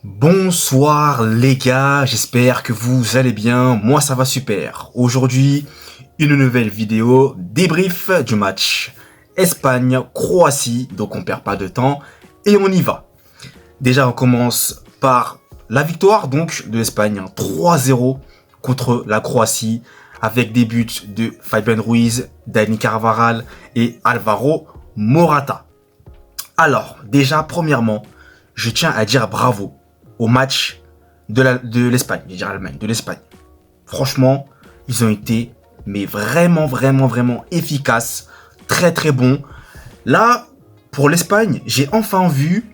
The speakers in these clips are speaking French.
Bonsoir les gars, j'espère que vous allez bien, moi ça va super. Aujourd'hui, une nouvelle vidéo débrief du match Espagne-Croatie, donc on perd pas de temps et on y va. Déjà on commence par la victoire donc de l'Espagne 3-0 contre la Croatie avec des buts de Fabián Ruiz, Dani Carvajal et Alvaro Morata. Alors déjà premièrement, je tiens à dire bravo au match de l'Espagne, je dirais l'Allemagne, de l'Espagne. Franchement, ils ont été mais vraiment efficaces, très bons. Là, pour l'Espagne, j'ai enfin vu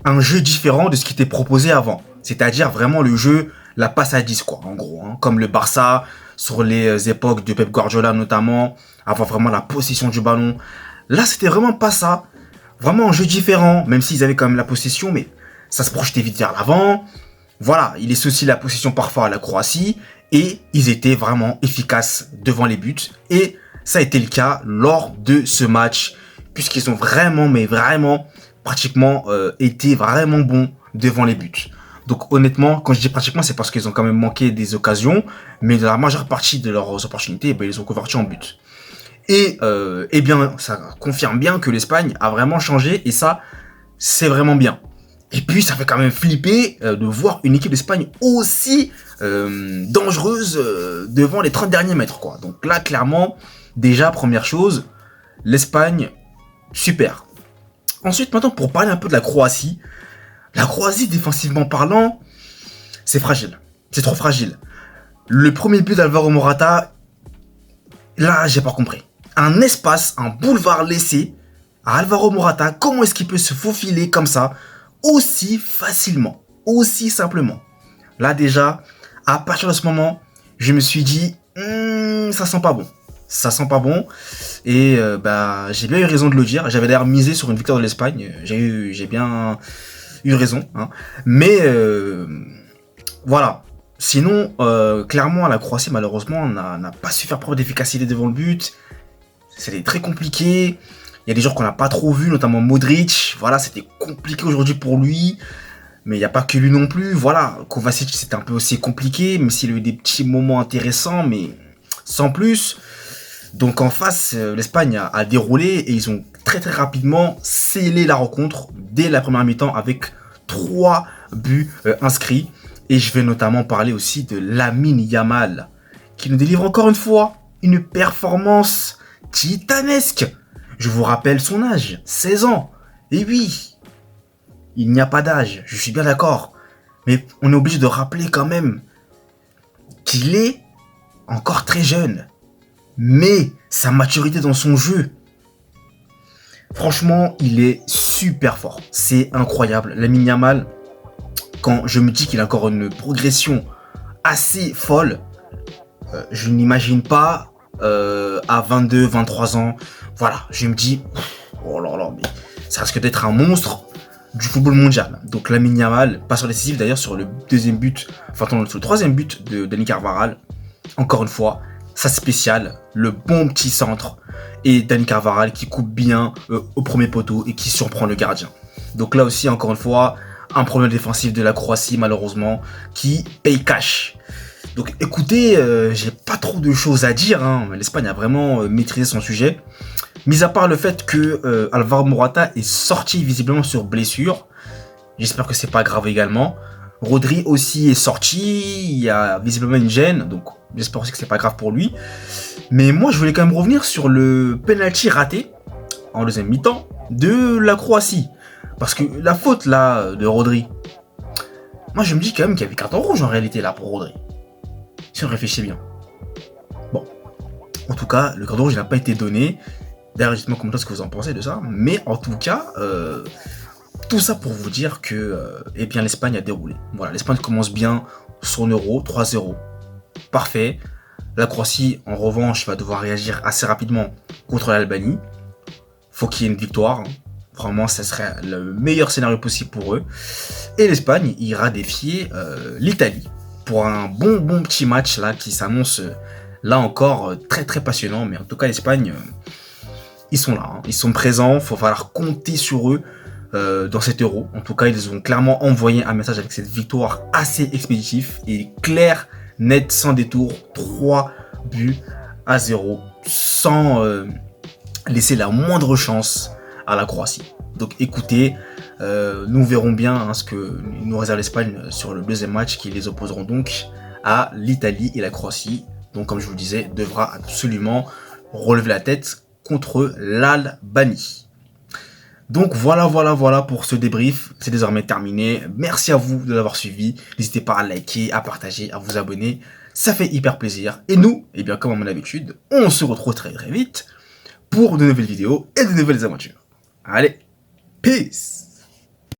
un jeu différent de ce qui était proposé avant. C'est-à-dire vraiment le jeu, la passe à 10 quoi, en gros. Hein, comme le Barça, sur les époques de Pep Guardiola notamment, avoir vraiment la possession du ballon. Là, c'était vraiment pas ça. Vraiment un jeu différent, même s'ils avaient quand même la possession, mais ça se projetait vite vers l'avant. Voilà, il laissait aussi la possession parfois à la Croatie. Et ils étaient vraiment efficaces devant les buts. Et ça a été le cas lors de ce match. Puisqu'ils ont vraiment, pratiquement été vraiment bons devant les buts. Donc honnêtement, quand je dis pratiquement, c'est parce qu'ils ont quand même manqué des occasions. Mais dans la majeure partie de leurs opportunités, ben, ils ont converti en but. Et eh bien, ça confirme bien que l'Espagne a vraiment changé. Et ça, c'est vraiment bien. Et puis, ça fait quand même flipper de voir une équipe d'Espagne aussi dangereuse devant les 30 derniers mètres, quoi. Donc là, clairement, déjà, première chose, l'Espagne, super. Ensuite, maintenant, pour parler un peu de la Croatie, défensivement parlant, c'est fragile. C'est trop fragile. Le premier but d'Alvaro Morata, là, j'ai pas compris. Un espace, un boulevard laissé à Alvaro Morata, comment est-ce qu'il peut se faufiler comme ça aussi facilement, aussi simplement. Là déjà, à partir de ce moment, je me suis dit, ça sent pas bon. Ça sent pas bon. Et bah, j'ai bien eu raison de le dire. J'avais d'ailleurs misé sur une victoire de l'Espagne. J'ai bien eu raison. Hein. Mais voilà. Sinon, clairement, la Croatie, malheureusement, n'a pas su faire preuve d'efficacité devant le but. C'était très compliqué. Il y a des joueurs qu'on n'a pas trop vus, notamment Modric. Voilà, c'était compliqué aujourd'hui pour lui. Mais il n'y a pas que lui non plus. Voilà, Kovacic, c'était un peu aussi compliqué, même s'il a eu des petits moments intéressants, mais sans plus. Donc en face, l'Espagne a déroulé et ils ont très rapidement scellé la rencontre dès la première mi-temps avec 3 buts inscrits. Et je vais notamment parler aussi de Lamine Yamal, qui nous délivre encore une fois une performance titanesque. Je vous rappelle son âge, 16 ans. Et oui, il n'y a pas d'âge, je suis bien d'accord. Mais on est obligé de rappeler quand même qu'il est encore très jeune. Mais sa maturité dans son jeu, franchement, il est super fort. C'est incroyable. Lamine Yamal, quand je me dis qu'il a encore une progression assez folle, je n'imagine pas à 22, 23 ans. Voilà, je me dis, oh là là, mais ça risque d'être un monstre du football mondial. Donc Lamine Yamal, passeur décisif d'ailleurs sur le deuxième but, enfin sur le troisième but de Dani Carvajal. Encore une fois, sa spéciale, le bon petit centre et Dani Carvajal qui coupe bien au premier poteau et qui surprend le gardien. Donc là aussi, encore une fois, un problème défensif de la Croatie malheureusement qui paye cash. Donc écoutez, j'ai pas trop de choses à dire, hein. L'Espagne a vraiment maîtrisé son sujet. Mis à part le fait que Alvaro Morata est sorti visiblement sur blessure. J'espère que c'est pas grave également. Rodri aussi est sorti, il y a visiblement une gêne, donc j'espère aussi que c'est pas grave pour lui. Mais moi je voulais quand même revenir sur le penalty raté en deuxième mi-temps de la Croatie. Parce que la faute là de Rodri, moi je me dis quand même qu'il y avait carton rouge en réalité là pour Rodri. Si on réfléchit bien. Bon. En tout cas, le carton rouge n'a pas été donné. D'ailleurs, dites-moi comment est-ce que vous en pensez de ça. Mais en tout cas, tout ça pour vous dire que eh bien, l'Espagne a déroulé. Voilà, l'Espagne commence bien son euro, 3-0. Parfait. La Croatie, en revanche, va devoir réagir assez rapidement contre l'Albanie. Faut qu'il y ait une victoire. Vraiment, ça serait le meilleur scénario possible pour eux. Et l'Espagne ira défier l'Italie pour un bon petit match là qui s'annonce là encore très passionnant. Mais en tout cas, l'Espagne, ils sont là, hein. Ils sont présents. Faut falloir compter sur eux dans cet Euro. En tout cas, ils ont clairement envoyé un message avec cette victoire assez expéditive et claire, nette, sans détour. 3-0, sans laisser la moindre chance à la Croatie. Donc écoutez, nous verrons bien ce que nous réserve l'Espagne sur le deuxième match qui les opposeront donc à l'Italie, et la Croatie, donc comme je vous le disais, devra absolument relever la tête contre l'Albanie. Donc voilà pour ce débrief, c'est désormais terminé. Merci à vous de l'avoir suivi, n'hésitez pas à liker, à partager, à vous abonner, ça fait hyper plaisir. Et nous, eh bien comme à mon habitude, on se retrouve très vite pour de nouvelles vidéos et de nouvelles aventures. Allez, peace!